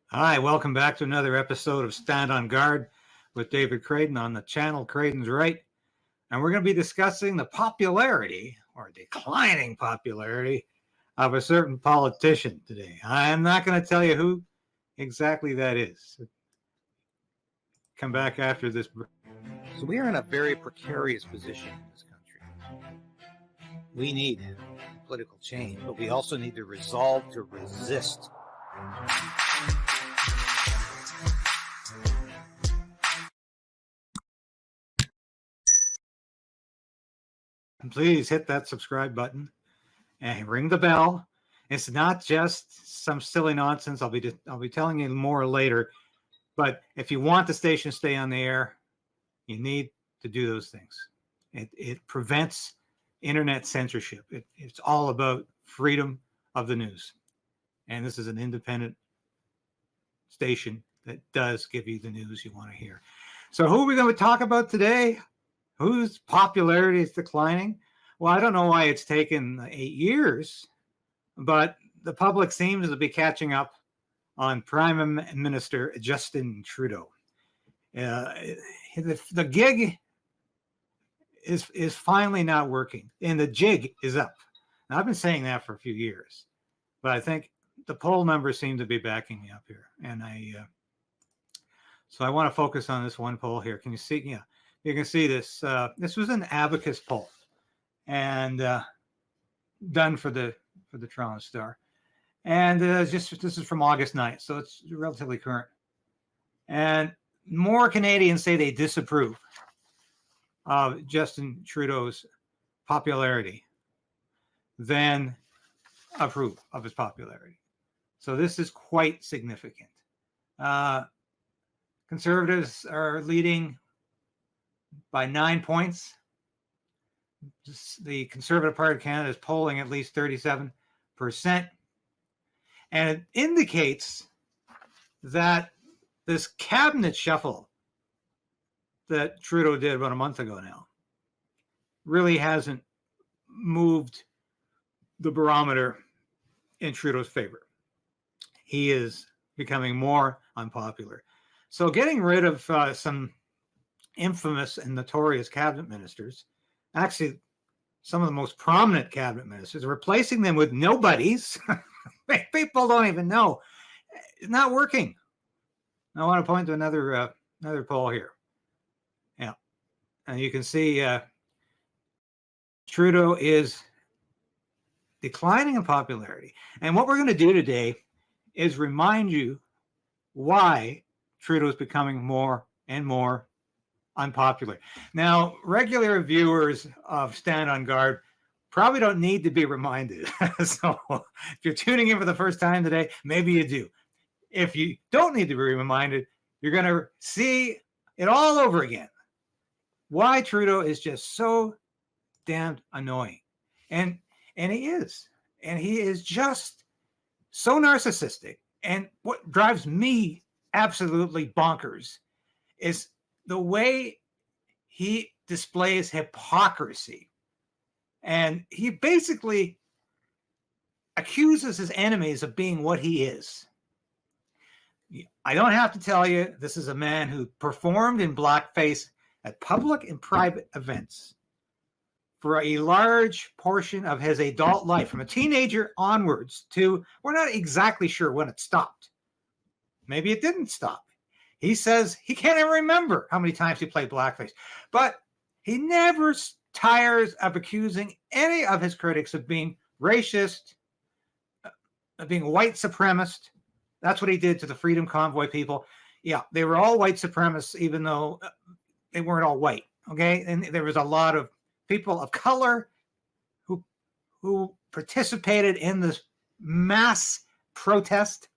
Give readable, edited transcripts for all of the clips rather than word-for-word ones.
Hi, welcome back to another episode of Stand on Guard with David Krayden on the channel Krayden's Right. And we're going to be discussing the popularity or declining popularity of a certain politician today. I'm not going to tell you who exactly that is. Come back after this. So we are in a very precarious position in this country. We need political change, but we also need the resolve to resist. Please hit that subscribe button and ring the bell. It's not just some silly nonsense. I'll be telling you more later. But if you want the station to stay on the air, you need to do those things. It prevents internet censorship. It's all about freedom of the news. And this is an independent station that does give you the news you want to hear. So who are we going to talk about today? Whose popularity is declining? Well, I don't know why it's taken 8 years, but the public seems to be catching up on Prime Minister Justin Trudeau. The gig is finally not working, and the jig is up. Now, I've been saying that for a few years, but I think the poll numbers seem to be backing me up here, and so I want to focus on this one poll here. Can you see? Yeah, you can see this. This was an Abacus poll, and done for the Toronto Star, and this is from August 9th, so it's relatively current. And more Canadians say they disapprove of Justin Trudeau's popularity than approve of his popularity. So this is quite significant. Conservatives are leading by 9 points. The Conservative Party of Canada is polling at least 37%. And it indicates that this cabinet shuffle that Trudeau did about a month ago now really hasn't moved the barometer in Trudeau's favor. He is becoming more unpopular. So getting rid of some infamous and notorious cabinet ministers, actually some of the most prominent cabinet ministers, replacing them with nobodies, people don't even know, it's not working. I want to point to another poll here. Yeah, and you can see Trudeau is declining in popularity. And what we're going to do today is remind you why Trudeau is becoming more and more unpopular. Now, regular viewers of Stand on Guard probably don't need to be reminded. So if you're tuning in for the first time today, maybe you do. If you don't need to be reminded, you're going to see it all over again. Why Trudeau is just so damned annoying. And he is. And he is just so narcissistic. And what drives me absolutely bonkers is the way he displays hypocrisy. And he basically accuses his enemies of being what he is. I don't have to tell you, this is a man who performed in blackface at public and private events for a large portion of his adult life, from a teenager onwards to, we're not exactly sure when it stopped. Maybe it didn't stop. He says he can't even remember how many times he played blackface, but he never tires of accusing any of his critics of being racist, of being white supremacist. That's what he did to the Freedom Convoy people. Yeah, they were all white supremacists, even though they weren't all white. Okay, and there was a lot of people of color who participated in this mass protest.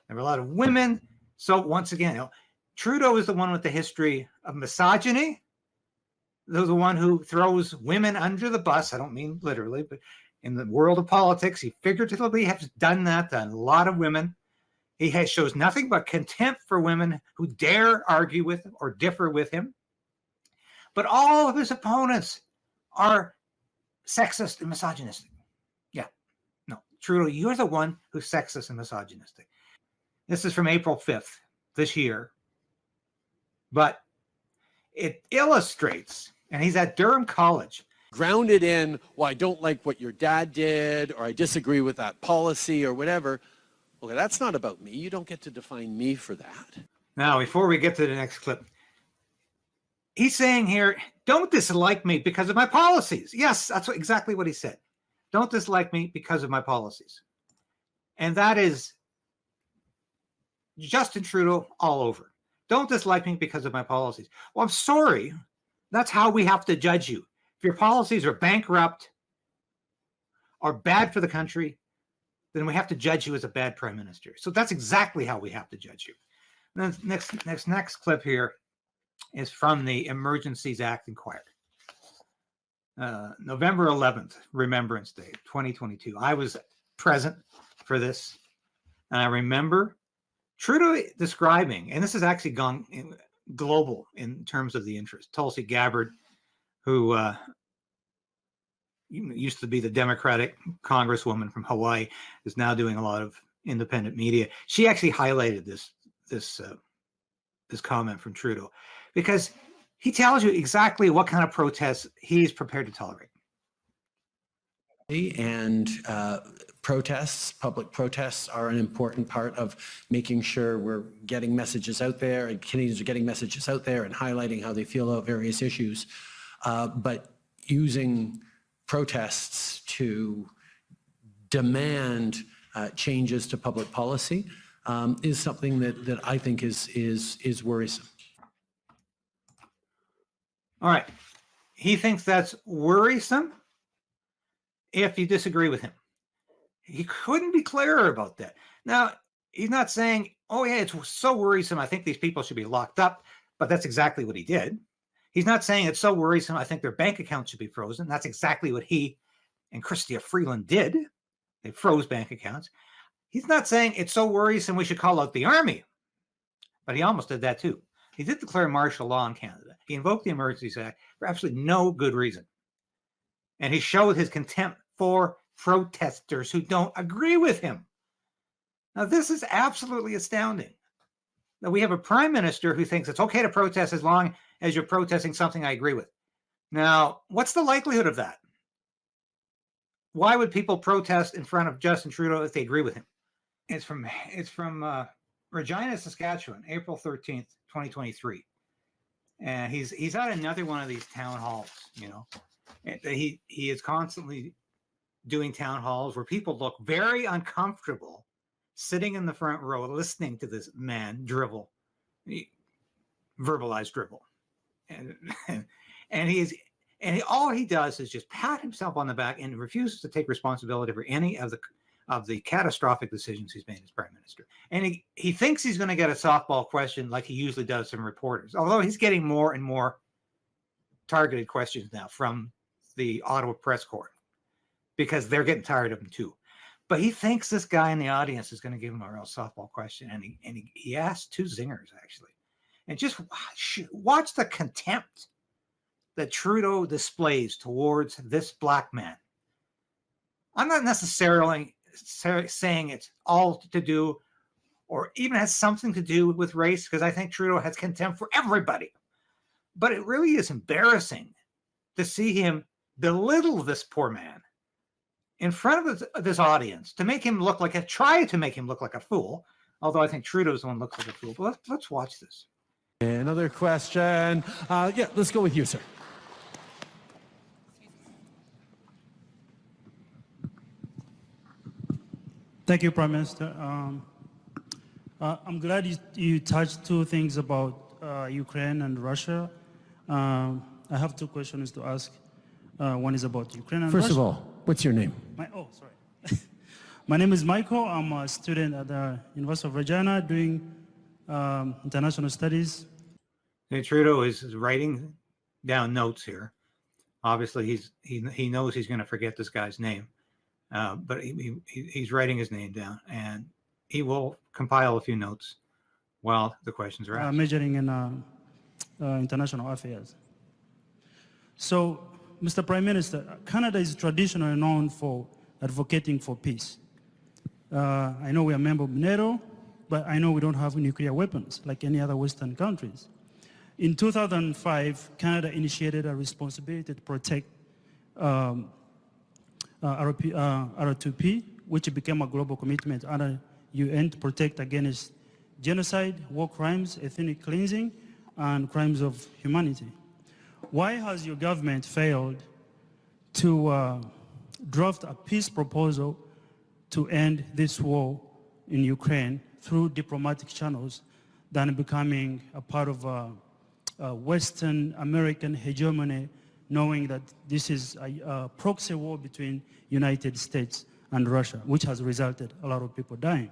There were a lot of women. So once again, Trudeau is the one with the history of misogyny. They're the one who throws women under the bus. I don't mean literally, but in the world of politics, he figuratively has done that to a lot of women. He shows nothing but contempt for women who dare argue with him or differ with him. But all of his opponents are sexist and misogynistic. Yeah, no, Trudeau, you're the one who's sexist and misogynistic. This is from April 5th this year. But it illustrates, and he's at Durham College. Grounded in, well, I don't like what your dad did, or I disagree with that policy or whatever. Okay, that's not about me. You don't get to define me for that. Now, before we get to the next clip, he's saying here, don't dislike me because of my policies. Yes, that's exactly what he said. Don't dislike me because of my policies. And that is Justin Trudeau all over. Don't dislike me because of my policies. Well, I'm sorry. That's how we have to judge you. If your policies are bankrupt or bad for the country, then we have to judge you as a bad prime minister. So that's exactly how we have to judge you. And then next clip here is from the Emergencies Act inquiry. November 11th, Remembrance Day, 2022. I was present for this. And I remember Trudeau describing, and this has actually gone global in terms of the interest. Tulsi Gabbard, who used to be the Democratic Congresswoman from Hawaii, is now doing a lot of independent media. She actually highlighted this comment from Trudeau because he tells you exactly what kind of protests he's prepared to tolerate. And protests, public protests, are an important part of making sure we're getting messages out there, and Canadians are getting messages out there and highlighting how they feel about various issues. But using protests to demand changes to public policy is something that I think is worrisome. All right. He thinks that's worrisome if you disagree with him. He couldn't be clearer about that. Now, he's not saying, oh, yeah, it's so worrisome, I think these people should be locked up, but that's exactly what he did. He's not saying it's so worrisome, I think their bank accounts should be frozen. That's exactly what he and Chrystia Freeland did. They froze bank accounts. He's not saying it's so worrisome we should call out the army, but he almost did that too. He did declare martial law in Canada. He invoked the Emergencies Act for absolutely no good reason. And he showed his contempt for protesters who don't agree with him. Now, this is absolutely astounding. That we have a prime minister who thinks it's okay to protest as long as you're protesting something I agree with. Now, what's the likelihood of that? Why would people protest in front of Justin Trudeau if they agree with him? It's from Regina, Saskatchewan, April 13th, 2023. And he's at another one of these town halls, you know. And he is constantly doing town halls where people look very uncomfortable sitting in the front row listening to this man drivel, verbalize drivel. And all he does is just pat himself on the back and refuses to take responsibility for any of the catastrophic decisions he's made as prime minister. And he thinks he's going to get a softball question like he usually does from reporters, although he's getting more and more targeted questions now from the Ottawa press corps because they're getting tired of him too. But he thinks this guy in the audience is going to give him a real softball question, and he asked two zingers actually. And just watch the contempt that Trudeau displays towards this black man. I'm not necessarily saying it's all to do or even has something to do with race, because I think Trudeau has contempt for everybody. But it really is embarrassing to see him belittle this poor man in front of this audience to make him look like try to make him look like a fool. Although I think Trudeau's the one who looks like a fool. But let's watch this. Another question. Yeah, let's go with you, sir. Thank you, Prime Minister. I'm glad you touched two things about Ukraine and Russia. I have two questions to ask. One is about Ukraine and Russia. First of all, what's your name? Sorry. My name is Michael. I'm a student at the University of Regina doing international studies. And Trudeau is writing down notes here. Obviously, he knows he's going to forget this guy's name, but he's writing his name down, and he will compile a few notes while the questions are asked. Majoring in international affairs. So, Mr. Prime Minister, Canada is traditionally known for advocating for peace. I know we are a member of NATO, but I know we don't have nuclear weapons like any other Western countries. In 2005, Canada initiated a responsibility to protect R2P, which became a global commitment under UN to protect against genocide, war crimes, ethnic cleansing, and crimes of humanity. Why has your government failed to draft a peace proposal to end this war in Ukraine through diplomatic channels than becoming a part of a Western American hegemony, knowing that this is a proxy war between United States and Russia, which has resulted a lot of people dying?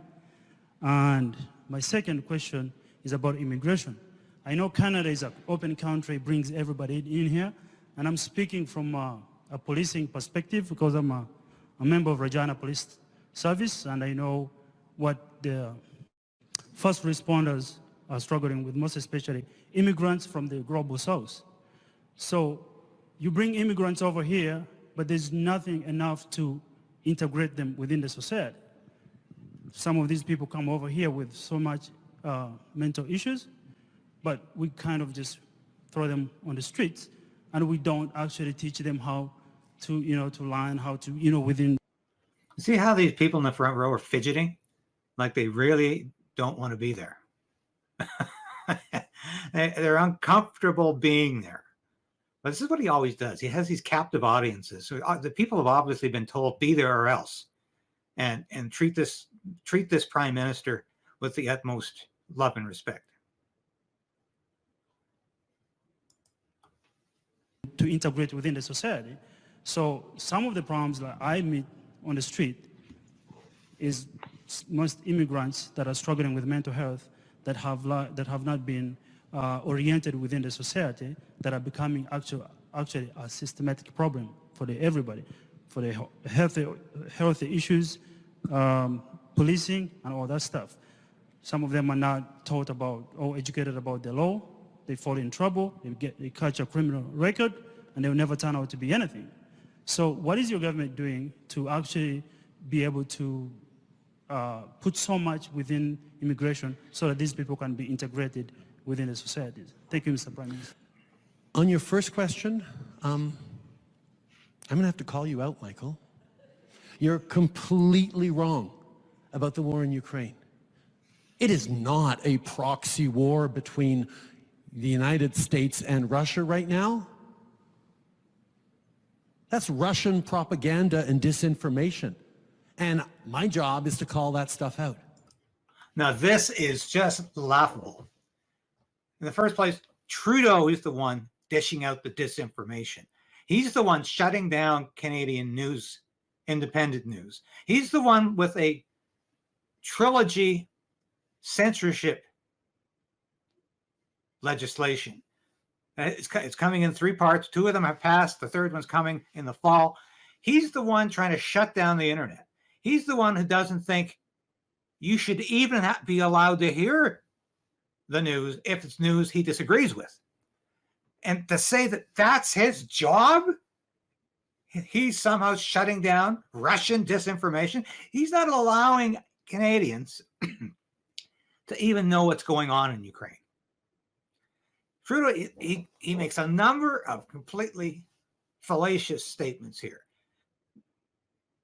And my second question is about immigration. I know Canada is an open country, brings everybody in here, and I'm speaking from a policing perspective because I'm a member of Regina Police Service, and I know what the first responders are struggling with, most especially immigrants from the global south. So you bring immigrants over here, but there's nothing enough to integrate them within the society. Some of these people come over here with so much mental issues, but we kind of just throw them on the streets, and we don't actually teach them how to, to learn how to, within. See how these people in the front row are fidgeting? Like they really don't want to be there. They're uncomfortable being there. But this is what he always does. He has these captive audiences. So the people have obviously been told, be there or else. And treat this prime minister with the utmost love and respect. To integrate within the society. So some of the problems that I meet on the street is most immigrants that are struggling with mental health that have not been oriented within the society, that are becoming actually a systematic problem for everybody, for the healthy issues, policing, and all that stuff. Some of them are not taught about or educated about the law. They fall in trouble, they catch a criminal record, and they'll never turn out to be anything. So what is your government doing to actually be able to put so much within immigration so that these people can be integrated within the societies? Thank you, Mr. Prime Minister. On your first question, I'm going to have to call you out, Michael. You're completely wrong about the war in Ukraine. It is not a proxy war between the United States and Russia right now. That's Russian propaganda and disinformation. And my job is to call that stuff out. Now, this is just laughable. In the first place, Trudeau is the one dishing out the disinformation. He's the one shutting down Canadian news, independent news. He's the one with a trilogy censorship legislation. It's coming in 3 parts. 2 of them have passed. The 3rd one's coming in the fall. He's the one trying to shut down the internet. He's the one who doesn't think you should even be allowed to hear the news if it's news he disagrees with. And to say that that's his job, he's somehow shutting down Russian disinformation. He's not allowing Canadians to even know what's going on in Ukraine. Trudeau, he makes a number of completely fallacious statements here.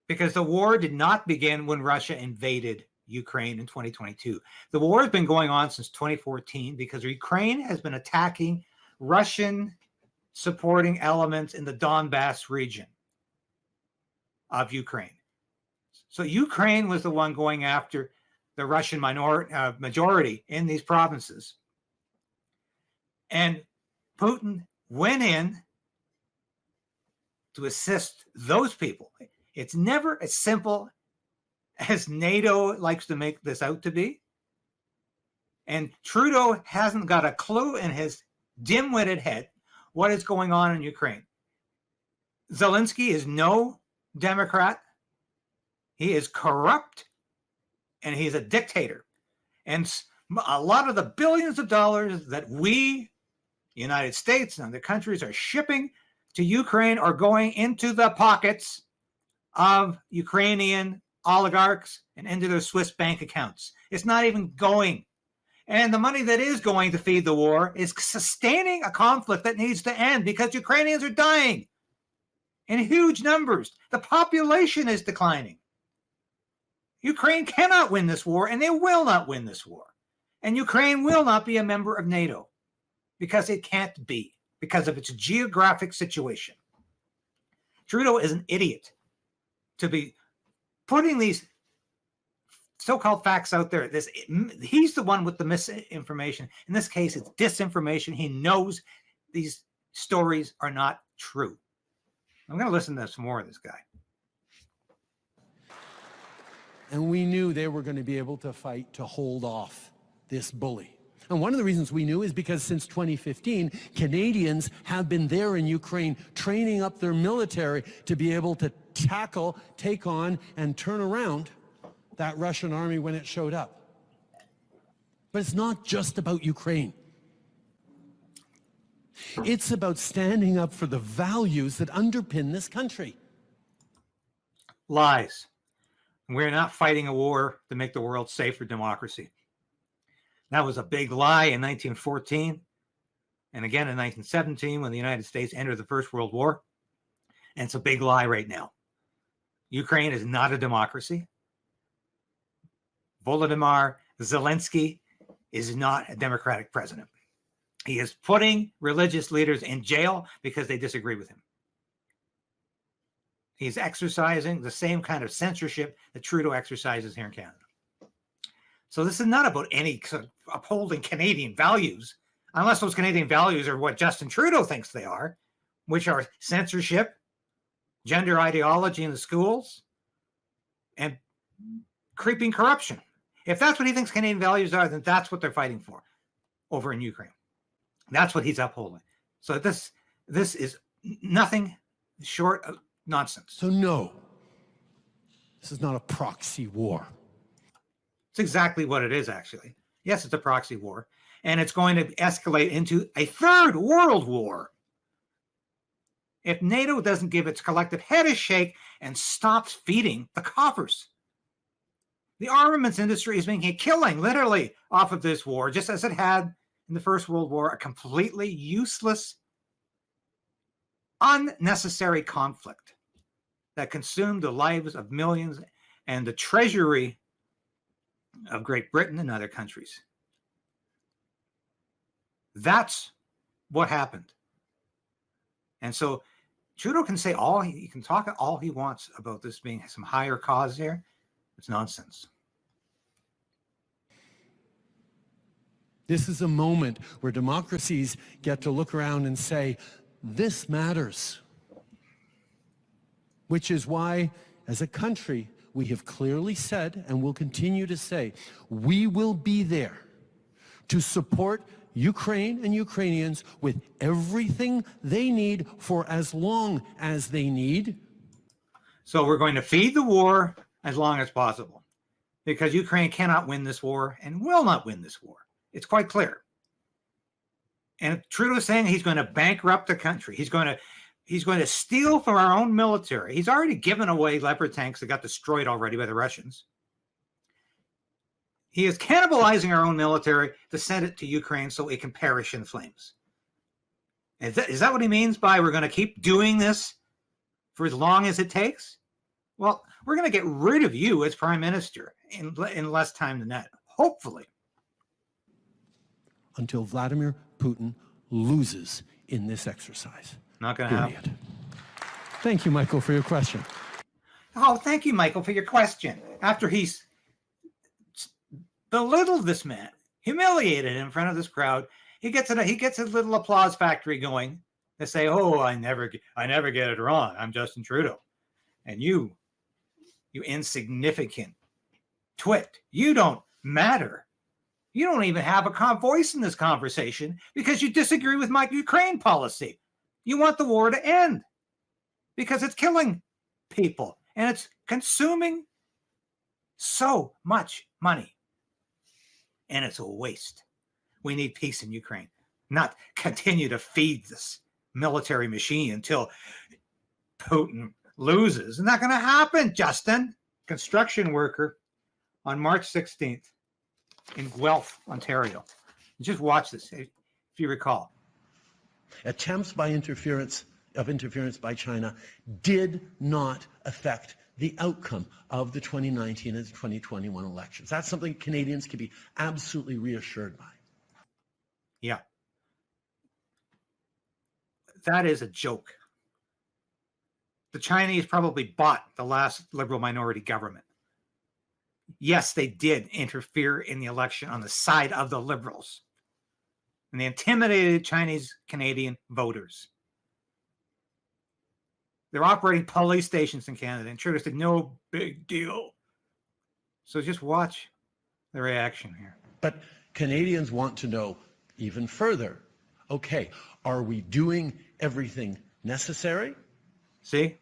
Because the war did not begin when Russia invaded Ukraine in 2022. The war has been going on since 2014 because Ukraine has been attacking Russian supporting elements in the Donbass region of Ukraine. So Ukraine was the one going after the Russian majority in these provinces. And Putin went in to assist those people. It's never as simple as NATO likes to make this out to be. And Trudeau hasn't got a clue in his dim-witted head what is going on in Ukraine. Zelensky is no Democrat. He is corrupt, and he's a dictator. And a lot of the billions of dollars that we, United States and other countries, are shipping to Ukraine are going into the pockets of Ukrainian oligarchs and into their Swiss bank accounts. It's not even going. And the money that is going to feed the war is sustaining a conflict that needs to end because Ukrainians are dying in huge numbers. The population is declining. Ukraine cannot win this war, and they will not win this war. And Ukraine will not be a member of NATO because it can't be, because of its geographic situation. Trudeau is an idiot to be putting these so-called facts out there. He's the one with the misinformation. In this case, it's disinformation. He knows these stories are not true. I'm going to listen to some more of this guy. And we knew they were going to be able to fight to hold off this bully. And one of the reasons we knew is because since 2015, Canadians have been there in Ukraine training up their military to be able to tackle, take on, and turn around that Russian army when it showed up. But it's not just about Ukraine. It's about standing up for the values that underpin this country. Lies. We're not fighting a war to make the world safe for democracy. That was a big lie in 1914 and again in 1917 when the United States entered the First World War. And it's a big lie right now. Ukraine is not a democracy. Volodymyr Zelensky is not a democratic president. He is putting religious leaders in jail because they disagree with him. He's exercising the same kind of censorship that Trudeau exercises here in Canada. So this is not about any sort of upholding Canadian values, unless those Canadian values are what Justin Trudeau thinks they are, which are censorship, gender ideology in the schools, and creeping corruption. If that's what he thinks Canadian values are, then that's what they're fighting for over in Ukraine. That's what he's upholding. So this is nothing short of nonsense. So no, this is not a proxy war. It's exactly what it is, actually. Yes, it's a proxy war, and it's going to escalate into a third world war if NATO doesn't give its collective head a shake and stops feeding the coffers. The armaments industry is making a killing, literally, off of this war, just as it had in the First World War, a completely useless, unnecessary conflict that consumed the lives of millions and the treasury of Great Britain and other countries. That's what happened. And so Trudeau can say he can talk all he wants about this being some higher cause here. It's nonsense. This is a moment where democracies get to look around and say, this matters. Which is why, as a country, we have clearly said and will continue to say, we will be there to support Ukraine and Ukrainians with everything they need for as long as they need. So we're going to feed the war as long as possible because Ukraine cannot win this war and will not win this war. It's quite clear. And Trudeau is saying he's going to bankrupt the country. He's going to steal from our own military. He's already given away Leopard tanks that got destroyed already by the Russians. He is cannibalizing our own military to send it to Ukraine so it can perish in flames. Is that what he means by we're going to keep doing this for as long as it takes? Well, we're going to get rid of you as prime minister in less time than that, hopefully. Until Vladimir Putin loses in this exercise. Not going to happen. Thank you, Michael, for your question. Oh, thank you, Michael, for your question. After he's belittled this man, humiliated in front of this crowd, he gets a little applause factory going. They say, "Oh, I never get it wrong. I'm Justin Trudeau," and you insignificant twit, you don't matter. You don't even have a voice in this conversation because you disagree with my Ukraine policy. You want the war to end because it's killing people and it's consuming so much money. And it's a waste. We need peace in Ukraine, not continue to feed this military machine until Putin loses. It's not going to happen, Justin. construction worker on March 16th in Guelph, Ontario. Just watch this, if you recall. Attempts by interference by China did not affect the outcome of the 2019 and 2021 elections. That's something Canadians can be absolutely reassured by. Yeah. That is a joke. The Chinese probably bought the last Liberal minority government. Yes, they did interfere in the election on the side of the Liberals. And they intimidated Chinese Canadian voters. They're operating police stations in Canada, and Trudeau said, no big deal. So just watch the reaction here. But Canadians want to know even further, okay, are we doing everything necessary? See?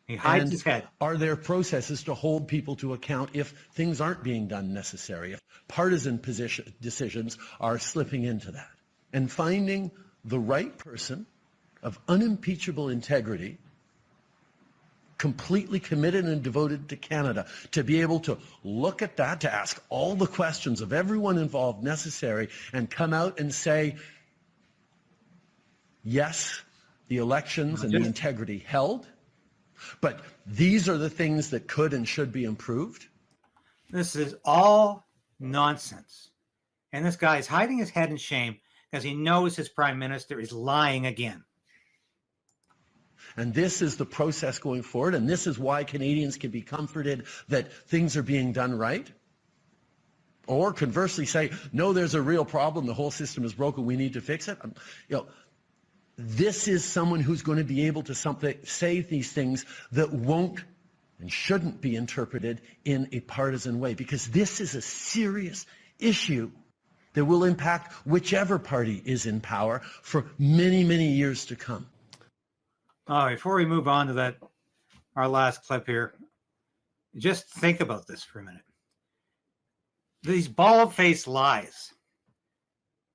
He hides his head. Are there processes to hold people to account if things aren't being done necessary, if partisan decisions are slipping into that? And finding the right person of unimpeachable integrity, completely committed and devoted to Canada, to be able to look at that, to ask all the questions of everyone involved necessary, and come out and say, yes, the elections and the integrity held, but these are the things that could and should be improved. This is all nonsense. And this guy is hiding his head in shame because he knows his prime minister is lying again. And this is the process going forward, and this is why Canadians can be comforted that things are being done right. Or conversely say, no, there's a real problem, the whole system is broken, we need to fix it. This is someone who's going to be able to say these things that won't and shouldn't be interpreted in a partisan way, because this is a serious issue that will impact whichever party is in power for many, many years to come. Before we move on to our last clip here, just think about this for a minute. These bald-faced lies.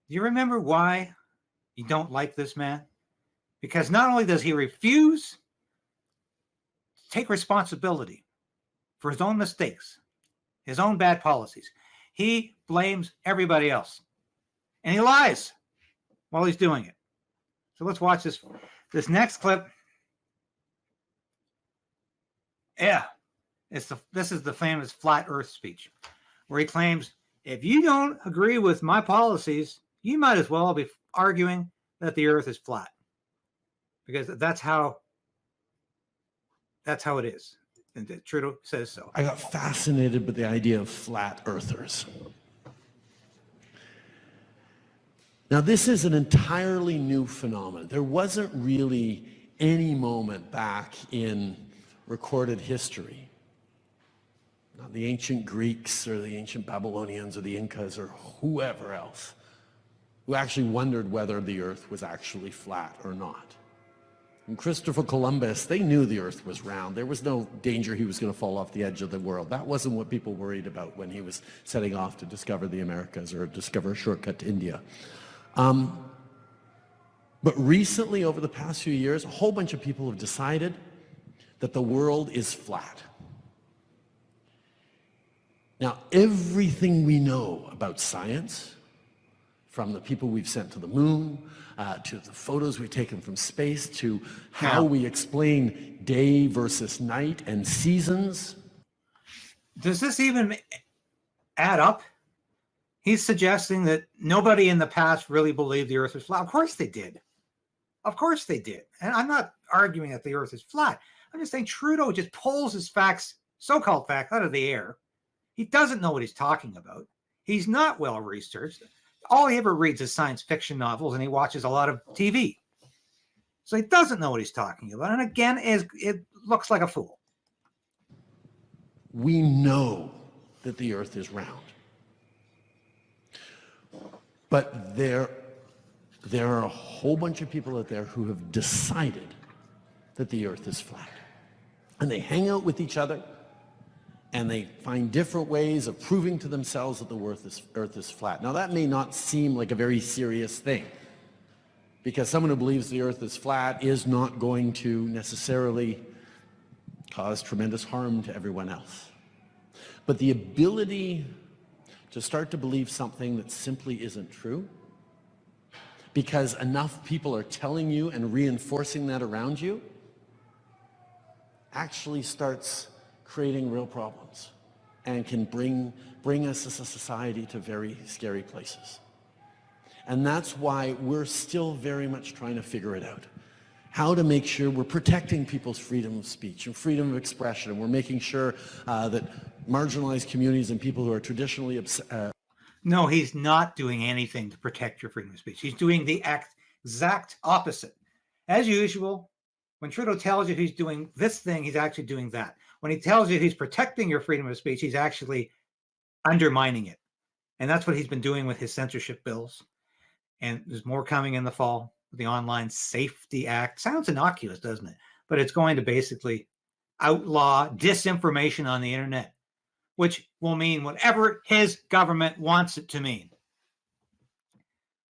Do you remember why you don't like this man? Because not only does he refuse to take responsibility for his own mistakes, his own bad policies, he blames everybody else. And he lies while he's doing it. So let's watch this next clip. Yeah, this is the famous flat earth speech, where he claims, if you don't agree with my policies, you might as well be arguing that the earth is flat. Because that's how it is. And Trudeau says so. I got fascinated with the idea of flat earthers. Now, this is an entirely new phenomenon. There wasn't really any moment back in recorded history, not the ancient Greeks or the ancient Babylonians or the Incas or whoever else, who actually wondered whether the earth was actually flat or not. And Christopher Columbus, they knew the earth was round. There was no danger he was going to fall off the edge of the world. That wasn't what people worried about when he was setting off to discover the Americas or discover a shortcut to India. But recently, over the past few years, a whole bunch of people have decided that the world is flat. Now, everything we know about science, from the people we've sent to the moon, to the photos we've taken from space, to how we explain day versus night and seasons. Does this even add up? He's suggesting that nobody in the past really believed the earth was flat. Of course they did. Of course they did. And I'm not arguing that the earth is flat. I'm just saying Trudeau just pulls his facts, so-called facts, out of the air. He doesn't know what he's talking about. He's not well researched. All he ever reads is science fiction novels, and he watches a lot of TV. So he doesn't know what he's talking about. And again, it looks like a fool. We know that the earth is round. But there are a whole bunch of people out there who have decided that the earth is flat. And they hang out with each other, and they find different ways of proving to themselves that the earth is flat. Now, that may not seem like a very serious thing, because someone who believes the earth is flat is not going to necessarily cause tremendous harm to everyone else. But the ability to start to believe something that simply isn't true, because enough people are telling you and reinforcing that around you, actually starts creating real problems and can bring us as a society to very scary places. And that's why we're still very much trying to figure it out. How to make sure we're protecting people's freedom of speech and freedom of expression. And we're making sure that marginalized communities and people who are traditionally No, he's not doing anything to protect your freedom of speech. He's doing the exact opposite. As usual, when Trudeau tells you he's doing this thing, he's actually doing that. When he tells you he's protecting your freedom of speech, he's actually undermining it. And that's what he's been doing with his censorship bills. And there's more coming in the fall. The Online Safety Act. Sounds innocuous, doesn't it? But it's going to basically outlaw disinformation on the internet, which will mean whatever his government wants it to mean.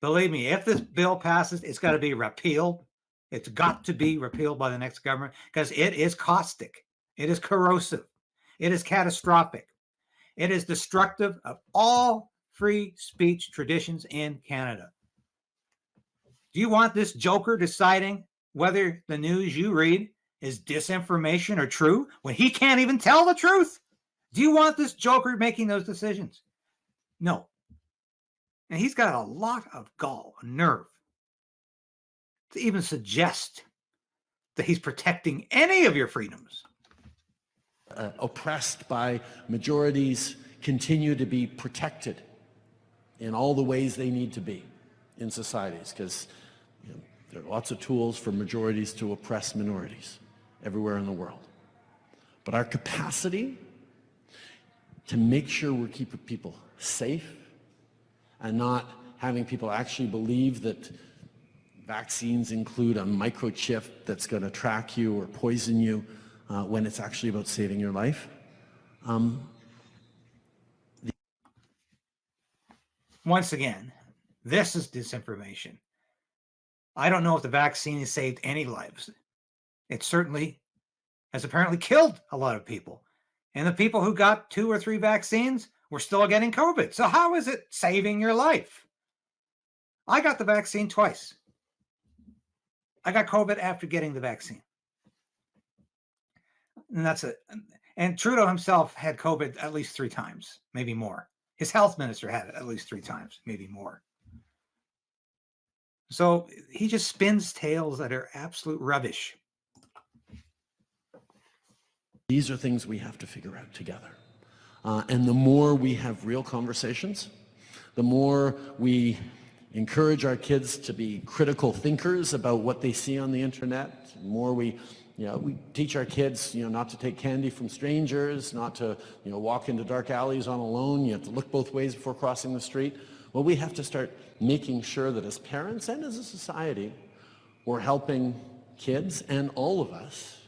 Believe me, if this bill passes, it's got to be repealed. It's got to be repealed by the next government because it is caustic. It is corrosive. It is catastrophic. It is destructive of all free speech traditions in Canada. Do you want this joker deciding whether the news you read is disinformation or true when he can't even tell the truth? Do you want this joker making those decisions? No. And he's got a lot of gall, nerve, to even suggest that he's protecting any of your freedoms. Oppressed by majorities continue to be protected in all the ways they need to be in societies, because there are lots of tools for majorities to oppress minorities everywhere in the world. But our capacity to make sure we're keeping people safe and not having people actually believe that vaccines include a microchip that's going to track you or poison you when it's actually about saving your life. Once again, this is disinformation. I don't know if the vaccine has saved any lives. It certainly has apparently killed a lot of people. And the people who got 2 or 3 vaccines were still getting COVID. So how is it saving your life? I got the vaccine twice. I got COVID after getting the vaccine. And that's it. And Trudeau himself had COVID at least 3 times, maybe more. His health minister had it at least 3 times, maybe more. So he just spins tales that are absolute rubbish. These are things we have to figure out together. And the more we have real conversations, the more we encourage our kids to be critical thinkers about what they see on the internet, the more we teach our kids, not to take candy from strangers, not to, walk into dark alleys on alone. You have to look both ways before crossing the street. Well, we have to start making sure that as parents and as a society, we're helping kids and all of us.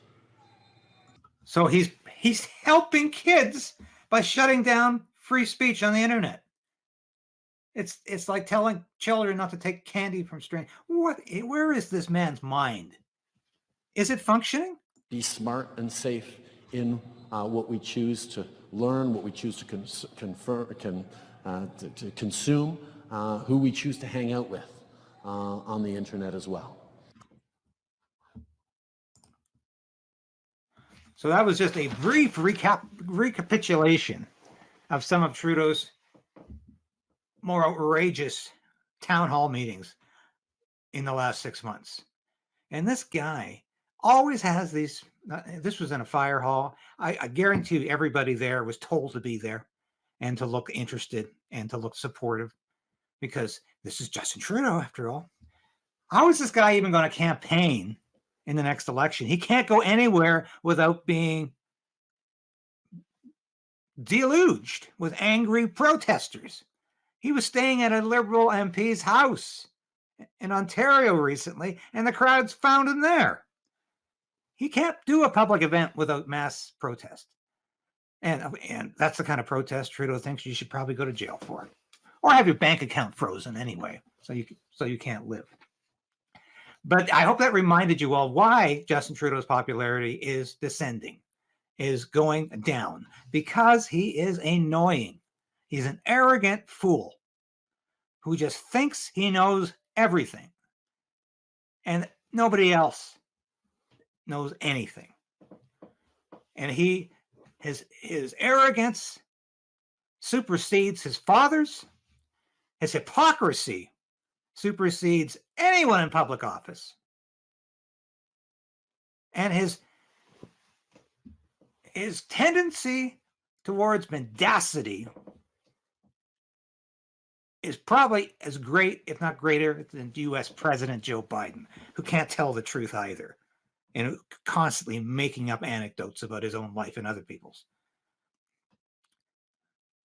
So he's helping kids by shutting down free speech on the internet. It's like telling children not to take candy from strangers. Where is this man's mind? Is it functioning? Be smart and safe in what we choose to learn, what we choose to consume, who we choose to hang out with on the internet as well. So that was just a brief recapitulation of some of Trudeau's more outrageous town hall meetings in the last 6 months. And this guy always has these. This was in a fire hall. I guarantee you everybody there was told to be there and to look interested and to look supportive, because this is Justin Trudeau after all. How is this guy even going to campaign in the next election? He can't go anywhere without being deluged with angry protesters. He was staying at a Liberal MP's house in Ontario recently, and the crowds found him there. He can't do a public event without mass protest. And that's the kind of protest Trudeau thinks you should probably go to jail for, or have your bank account frozen anyway, so you can't live. But I hope that reminded you all why Justin Trudeau's popularity is descending. is going down because he is annoying. He's an arrogant fool who just thinks he knows everything and nobody else knows anything. And his arrogance supersedes his father's. His hypocrisy supersedes anyone in public office. And his tendency towards mendacity is probably as great, if not greater, than U.S. President Joe Biden, who can't tell the truth either, and constantly making up anecdotes about his own life and other people's.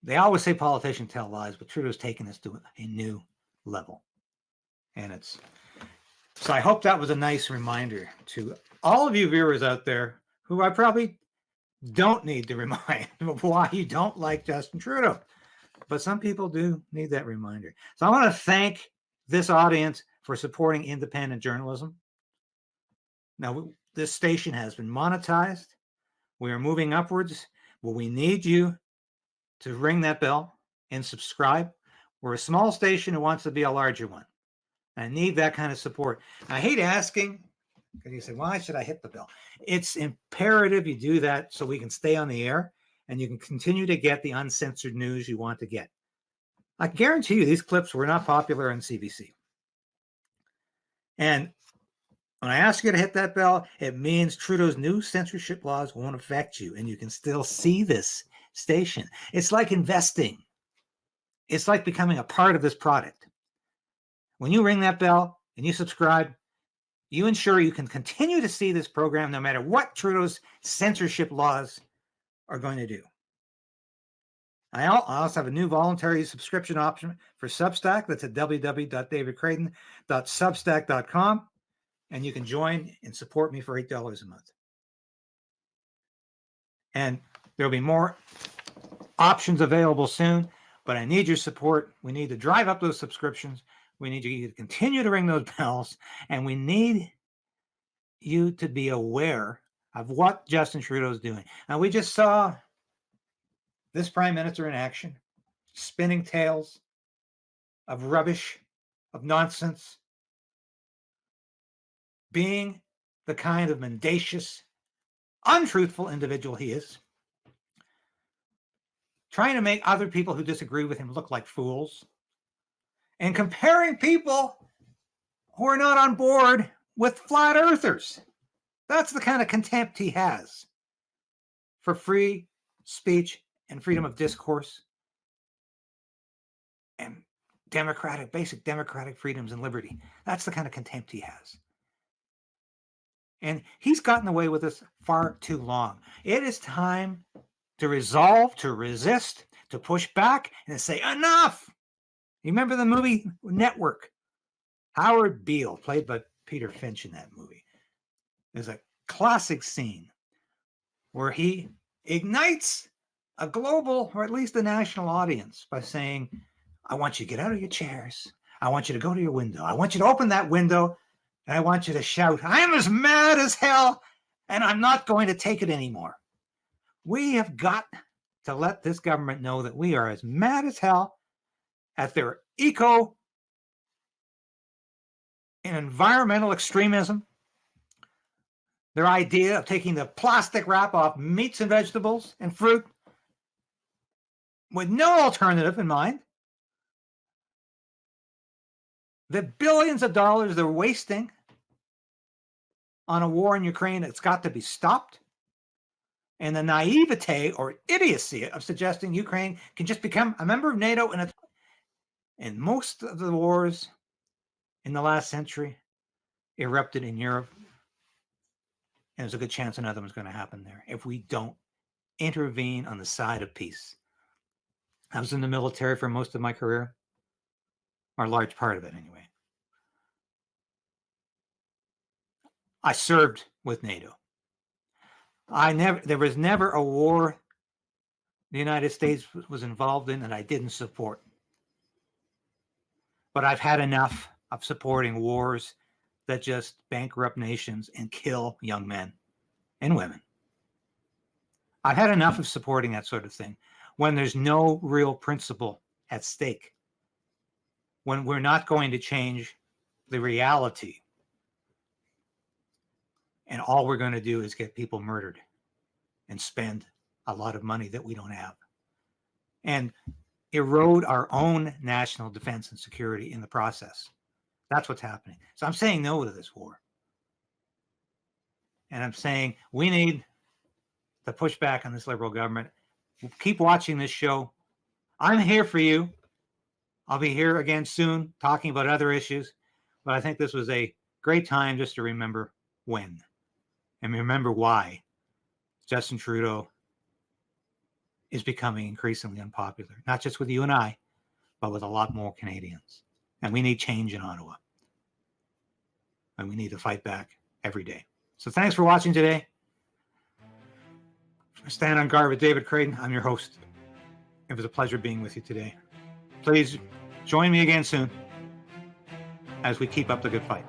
They always say politicians tell lies, but Trudeau's taken this to a new level. And so I hope that was a nice reminder to all of you viewers out there who I probably don't need to remind of why you don't like Justin Trudeau. But some people do need that reminder. So I want to thank this audience for supporting independent journalism. Now, this station has been monetized. We are moving upwards. Well, we need you to ring that bell and subscribe. We're a small station who wants to be a larger one. I need that kind of support. I hate asking, because you say, why should I hit the bell? It's imperative you do that so we can stay on the air and you can continue to get the uncensored news you want to get. I guarantee you these clips were not popular on CBC. And when I ask you to hit that bell, it means Trudeau's new censorship laws won't affect you and you can still see this station. It's like investing. It's like becoming a part of this product. When you ring that bell and you subscribe, you ensure you can continue to see this program no matter what Trudeau's censorship laws are going to do. I also have a new voluntary subscription option for Substack. That's at www.davidkrayden.substack.com. And you can join and support me for $8 a month. And there'll be more options available soon, but I need your support. We need to drive up those subscriptions. We need you to continue to ring those bells, and we need you to be aware of what Justin Trudeau is doing. Now, we just saw this Prime Minister in action, spinning tales of rubbish, of nonsense, being the kind of mendacious, untruthful individual he is, trying to make other people who disagree with him look like fools, and comparing people who are not on board with flat earthers. That's the kind of contempt he has for free speech and freedom of discourse and basic democratic freedoms and liberty. That's the kind of contempt he has. And he's gotten away with this far too long. It is time to resolve, to resist, to push back, and to say, enough! You remember the movie Network? Howard Beale, played by Peter Finch in that movie. There's a classic scene where he ignites a global, or at least a national audience by saying, I want you to get out of your chairs. I want you to go to your window. I want you to open that window, and I want you to shout, I'm as mad as hell, and I'm not going to take it anymore. We have got to let this government know that we are as mad as hell at their eco and environmental extremism, their idea of taking the plastic wrap off meats and vegetables and fruit with no alternative in mind, the billions of dollars they're wasting on a war in Ukraine that's got to be stopped, and the naivete or idiocy of suggesting Ukraine can just become a member of NATO. And most of the wars in the last century erupted in Europe, and there's a good chance another one's going to happen there if we don't intervene on the side of peace. I was in the military for most of my career, or a large part of it anyway. I served with NATO. There was never a war the United States was involved in that I didn't support. But I've had enough of supporting wars that just bankrupt nations and kill young men and women. I've had enough of supporting that sort of thing when there's no real principle at stake, when we're not going to change the reality, and all we're going to do is get people murdered and spend a lot of money that we don't have and erode our own national defense and security in the process. That's what's happening. So I'm saying no to this war. And I'm saying we need to push back on this Liberal government. Keep watching this show. I'm here for you. I'll be here again soon talking about other issues. But I think this was a great time just to remember when and remember why Justin Trudeau is becoming increasingly unpopular, not just with you and I, but with a lot more Canadians. And we need change in Ottawa. And we need to fight back every day. So thanks for watching today. Stand on Guard with David Krayden. I'm your host. It was a pleasure being with you today. Please join me again soon as we keep up the good fight.